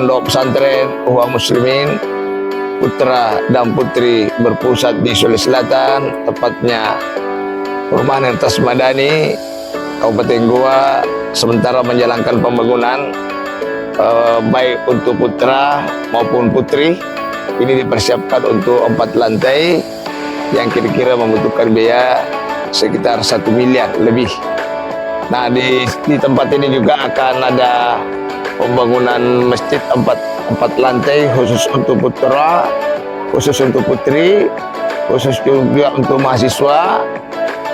Pondok Pesantren Uhwah Muslimin putra dan putri berpusat di Sulawesi Selatan, tepatnya Perumahan Entes Madani, Kabupaten Goa, sementara menjalankan pembangunan baik untuk putra maupun putri. Ini dipersiapkan untuk 4 lantai yang kira-kira membutuhkan biaya sekitar 1 miliar lebih. Nah, di tempat ini juga akan ada pembangunan masjid 4 lantai khusus untuk putra, khusus untuk putri, khusus juga untuk mahasiswa.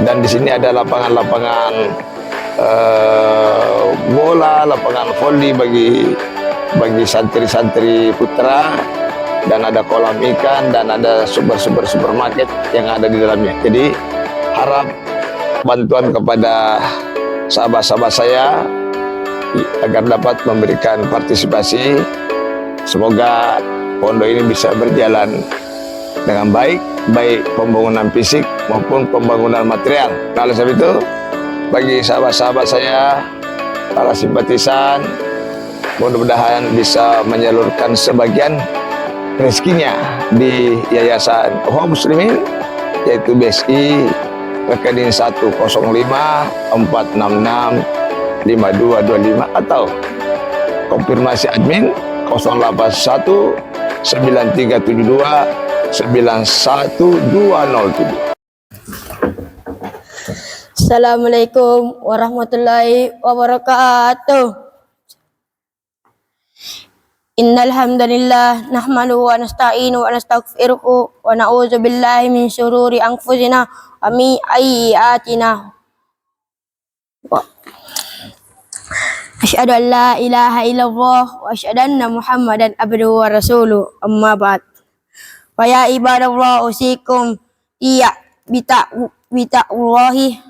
Dan di sini ada lapangan-lapangan bola, lapangan voli bagi santri-santri putra, dan ada kolam ikan, dan ada supermarket yang ada di dalamnya. Jadi harap bantuan kepada sahabat-sahabat saya agar dapat memberikan partisipasi. Semoga pondok ini bisa berjalan dengan baik pembangunan fisik maupun pembangunan material. Nah, oleh sebab itu, bagi sahabat-sahabat saya, para simpatisan, mudah-mudahan bisa menyalurkan sebagian rezekinya di Yayasan Uhwah Muslimin, yaitu BSI rekening 10546665225 atau konfirmasi admin 081 9372 91207. Assalamualaikum warahmatullahi wabarakatuh. Innal hamdalillah nahmaduhu wa nasta'inu wa nastaghfiruhu wa na'udzu billahi min syururi anfusina wa min sayyi'atina. Asyhadu an la ilaha illallah wa asyhadu anna Muhammadan abduhu wa rasuluh. Amma ba'd. Wa ya ibadallah usikum bitaqwallahi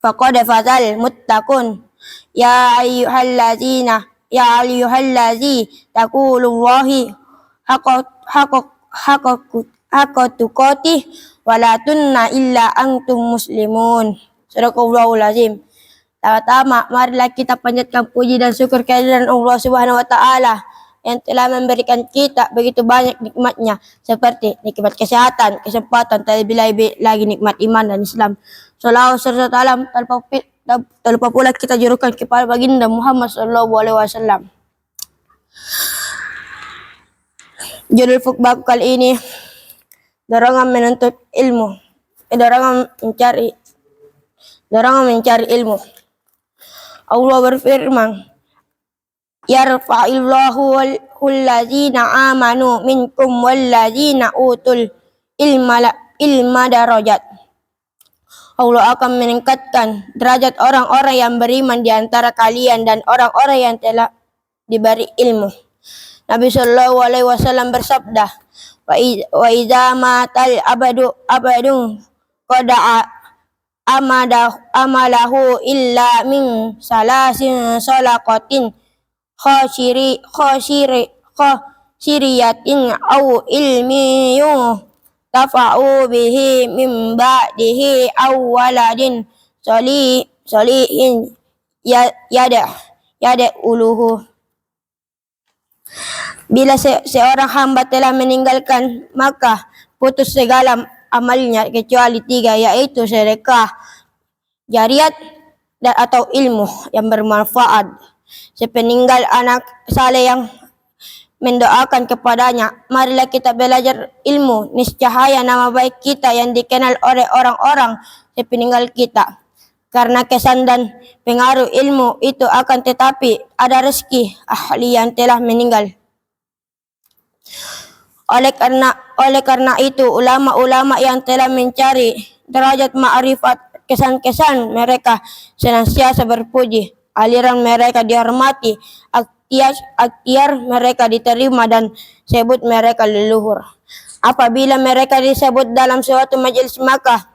faqad fazal muttaqun ya ayyuhallazina taqulullahi haqqa tuqatih wa la tunna illa antum muslimun. Sadaqallahul azim. Pertama, marilah kita panjatkan puji dan syukur kehadiran Allah Subhanahu wa taala yang telah memberikan kita begitu banyak nikmatnya, seperti nikmat kesehatan, kesempatan, terlebih lagi nikmat iman dan Islam. Salawat serta salam tanpa pula kita jurukan kepada baginda Muhammad sallallahu alaihi wasallam. Judul khutbah kali ini, dorongan menuntut ilmu, dorongan mencari ilmu. Allah berfirman, yarfa'illahu allazina amanu minkum wallazina utul ilma darajat. Allah akan meningkatkan derajat orang-orang yang beriman di antara kalian dan orang-orang yang telah diberi ilmu. Nabi sallallahu alaihi wasallam bersabda, wa idza matal abadun qada'a amalahu illa min salasin salaqatin khosiriyatin au ilmi tafa'u bihi min ba'dihi aw waladin solihin yada uluhu. Bila seorang hamba telah meninggalkan, maka putus segala amalnya kecuali 3, yaitu sedekah jariat dan atau ilmu yang bermanfaat. Sepeninggal anak saleh yang mendoakan kepadanya, marilah kita belajar ilmu. Niscaya nama baik kita yang dikenal oleh orang-orang sepeninggal kita. Karena kesan dan pengaruh ilmu itu akan tetapi ada rezeki ahli yang telah meninggal. Oleh karena itu, ulama-ulama yang telah mencari derajat ma'rifat kesan-kesan mereka senantiasa berpuji, aliran mereka dihormati, akhtiar mereka diterima, dan sebut mereka leluhur. Apabila mereka disebut dalam suatu majelis, maka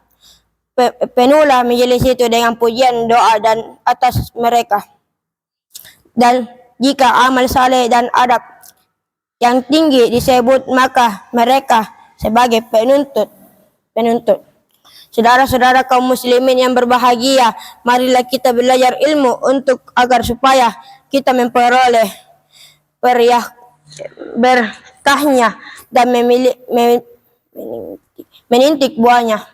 penuhlah majelis itu dengan pujian, doa dan atas mereka. Dan jika amal saleh dan adab yang tinggi disebut, maka mereka sebagai penuntut. Saudara-saudara kaum muslimin yang berbahagia, marilah kita belajar ilmu agar supaya kita memperoleh berkahnya dan menintik buahnya.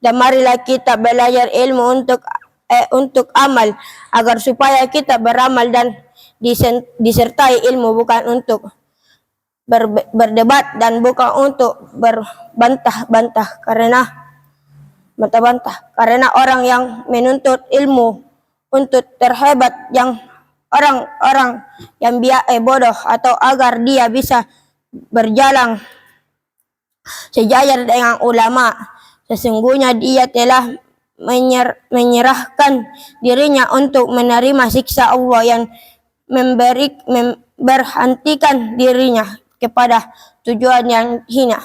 Dan marilah kita belajar ilmu untuk amal agar supaya kita beramal dan disertai ilmu, bukan untuk berdebat dan bukan untuk berbantah-bantah karena orang yang menuntut ilmu untuk terhebat, yang orang-orang yang bodoh, atau agar dia bisa berjalan sejajar dengan ulama. Sesungguhnya dia telah menyerahkan dirinya untuk menerima siksa Allah yang berhentikan dirinya kepada tujuan yang hina.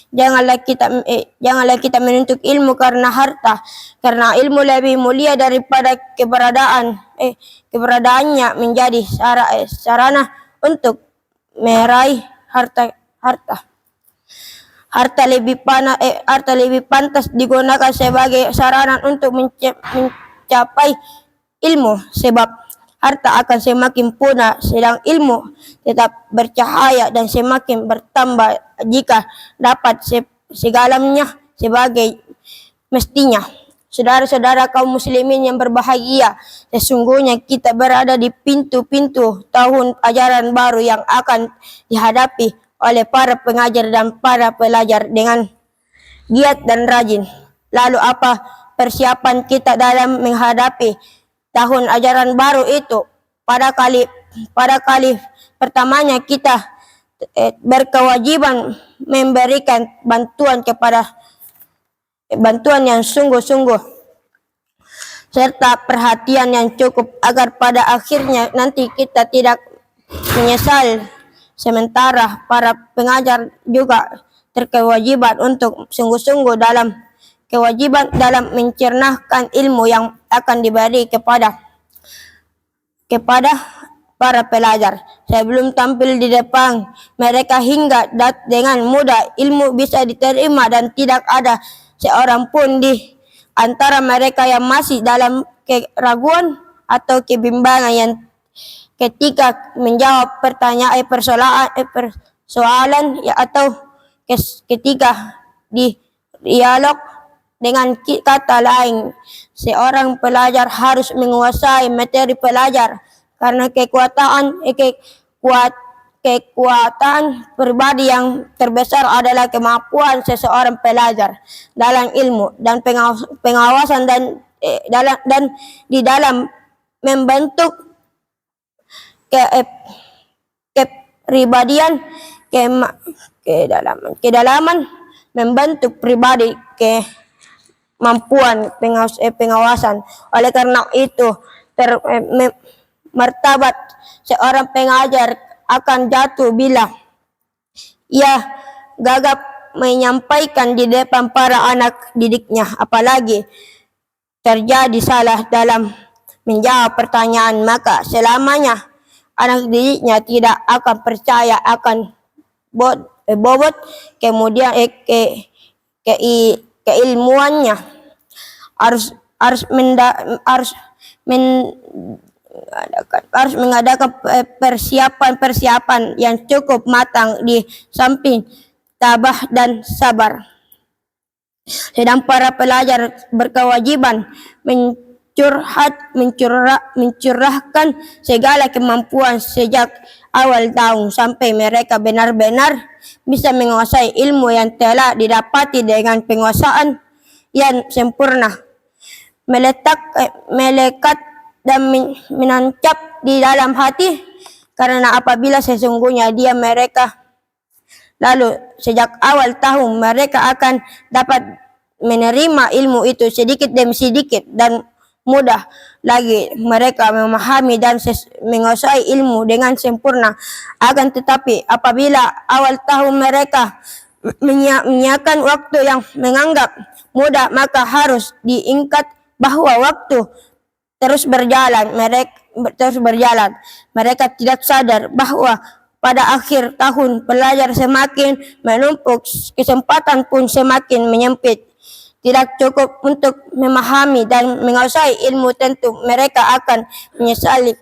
Janganlah kita menuntut ilmu karena harta, karena ilmu lebih mulia daripada keberadaannya menjadi sarana untuk meraih harta. Harta lebih pantas digunakan sebagai sarana untuk mencapai ilmu, sebab harta akan semakin punah, sedang ilmu tetap bercahaya dan semakin bertambah jika dapat segalanya sebagai mestinya. Saudara-saudara kaum muslimin yang berbahagia, sesungguhnya kita berada di pintu-pintu tahun ajaran baru yang akan dihadapi oleh para pengajar dan para pelajar dengan giat dan rajin. Lalu apa persiapan kita dalam menghadapi tahun ajaran baru itu? Pada kali pertamanya kita berkewajiban memberikan bantuan yang sungguh-sungguh serta perhatian yang cukup agar pada akhirnya nanti kita tidak menyesal. Sementara para pengajar juga terkewajiban untuk sungguh-sungguh dalam mencernahkan ilmu yang akan diberi kepada para pelajar. Sebelum tampil di depan mereka hingga dengan mudah ilmu bisa diterima dan tidak ada seorang pun di antara mereka yang masih dalam keraguan atau kebimbangan yang ketika menjawab persoalan atau ketika di dialog. Dengan kata lain, seorang pelajar harus menguasai materi pelajar karena kekuatan pribadi yang terbesar adalah kemampuan seseorang pelajar dalam ilmu dan pengawasan dan di dalam membentuk kepribadian, kedalaman membentuk pribadi, kemampuan pengawasan. Oleh karena itu martabat seorang pengajar akan jatuh bila ia gagap menyampaikan di depan para anak didiknya, apalagi terjadi salah dalam menjawab pertanyaan, maka selamanya anak didiknya tidak akan percaya akan bobot kemudian keilmuannya. Harus mengadakan persiapan yang cukup matang di samping tabah dan sabar. Sedang para pelajar berkewajiban mencurahkan segala kemampuan sejak awal tahun sampai mereka benar-benar bisa menguasai ilmu yang telah didapati dengan penguasaan yang sempurna, melekat dan menancap di dalam hati, karena apabila sesungguhnya mereka lalu sejak awal tahun mereka akan dapat menerima ilmu itu sedikit demi sedikit dan mudah lagi mereka memahami dan menguasai ilmu dengan sempurna. Akan tetapi apabila awal tahun mereka menyiapkan waktu yang menganggap mudah, maka harus diingat bahwa waktu terus berjalan. Mereka tidak sadar bahwa pada akhir tahun pelajar semakin menumpuk, kesempatan pun semakin menyempit. tidak cukup untuk memahami dan menguasai ilmu, tentu mereka akan menyesali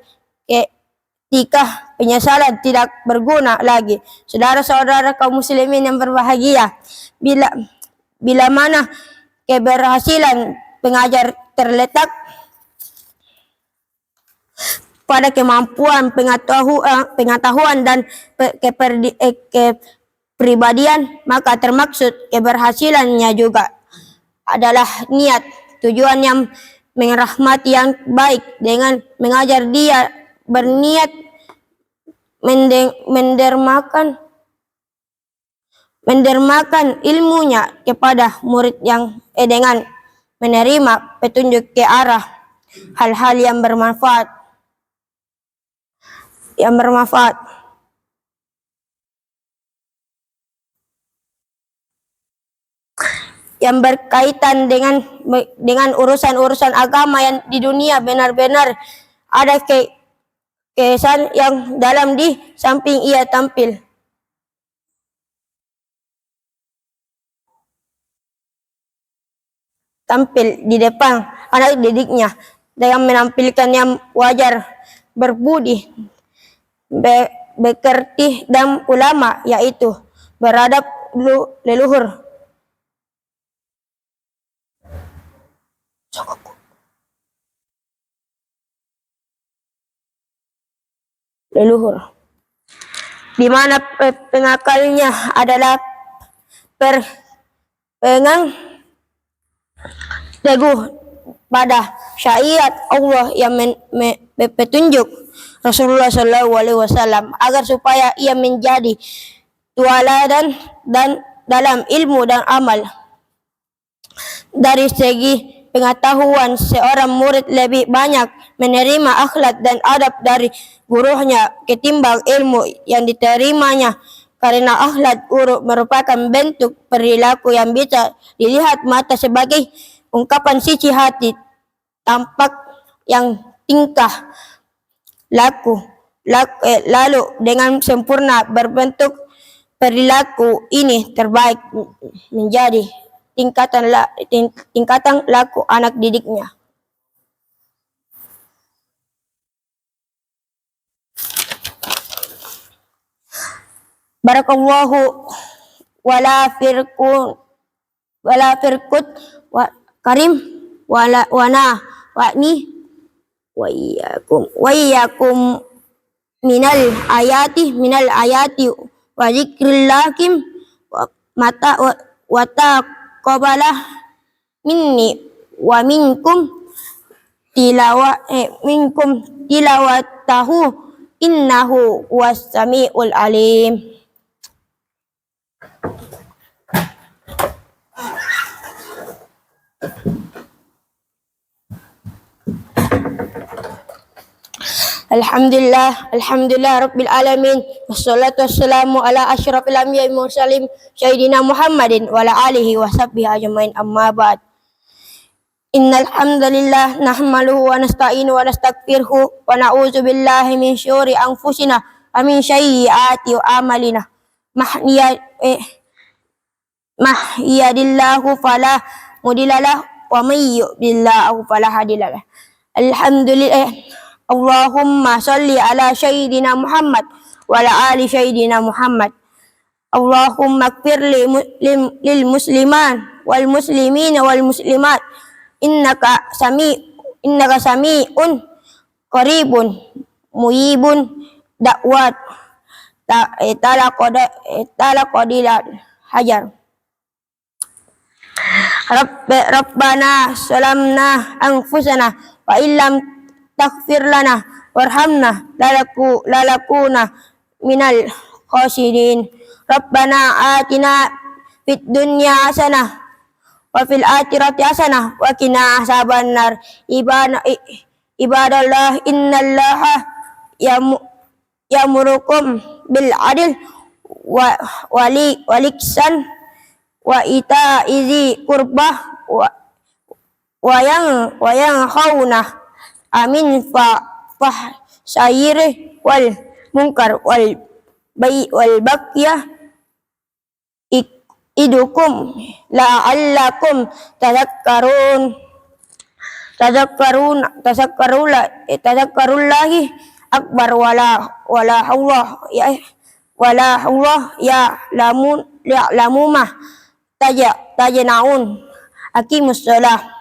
ketika penyesalan tidak berguna lagi. Saudara-saudara kaum muslimin yang berbahagia, bila mana keberhasilan pengajar terletak pada kemampuan pengetahuan dan kepribadian, maka termaksud keberhasilannya juga adalah niat, tujuan yang merahmati yang baik. Dengan mengajar, dia berniat mendermakan ilmunya kepada murid yang dengan menerima petunjuk ke arah hal-hal yang bermanfaat. Yang berkaitan dengan urusan-urusan agama yang di dunia, benar-benar ada kesan yang dalam di samping ia tampil di depan anak didiknya dengan menampilkan yang wajar, berbudi, bekerti dan ulama, yaitu beradab leluhur. Di mana pengakalnya adalah pegang teguh pada syariat Allah yang petunjuk Rasulullah SAW, agar supaya ia menjadi teladan dan dalam ilmu dan amal. Dari segi pengetahuan, seorang murid lebih banyak menerima akhlak dan adab dari gurunya ketimbang ilmu yang diterimanya, karena akhlak guru merupakan bentuk perilaku yang bisa dilihat mata sebagai ungkapan sisi hati, tampak yang tingkah lalu dengan sempurna berbentuk perilaku ini terbaik menjadi tingkatan laku anak didiknya. Barakallahu wala firqut wa karim wala wana wa'ni wa iyyakum minal ayati wa zikrillakim wa mata wa taqabalah minni wa minkum tilawatahu innahu was samiul alim. Alhamdulillah Rabbil Alamin, wassalatu wassalamu ala asyrafil anbiya'i wal mursalin sayyidina Muhammadin wa ala alihi wa sahbihi ajmain, amma ba'd. Innal hamdalillah nahmaduhu wa nasta'inu wa nastaghfiruhu wa na'udzu billahi min syururi anfusina wa min sayyiati a'malina. Mahdiyadillahu fala mudhillalah wa may yudlillahu fala hadiyalah. Alhamdulillah, Allahumma salli ala sayyidina Muhammad wa ala ali sayyidina Muhammad. Allahumma ighfir lil musliman wal muslimin wal muslimat, innaka sami'un qaribun mujibun da'wat talaqadil hajar. Rabbana salamna anfusana wa illam taghfir lana warhamna lalakuna minal khasirin. Rabbana atina fid dunya hasanah wa fil akhirati hasanah wa qina azabannar. Ibadallah, innallaha yamurukum bil adil wal ihsan wa ita'izi qurbah wa yanhauna amin fahsyiri wal munkar wal baqiyah idukum la'allakum tadhakkarullahi akbar wala Allah ya lamu mah tajanaun aqimus shalah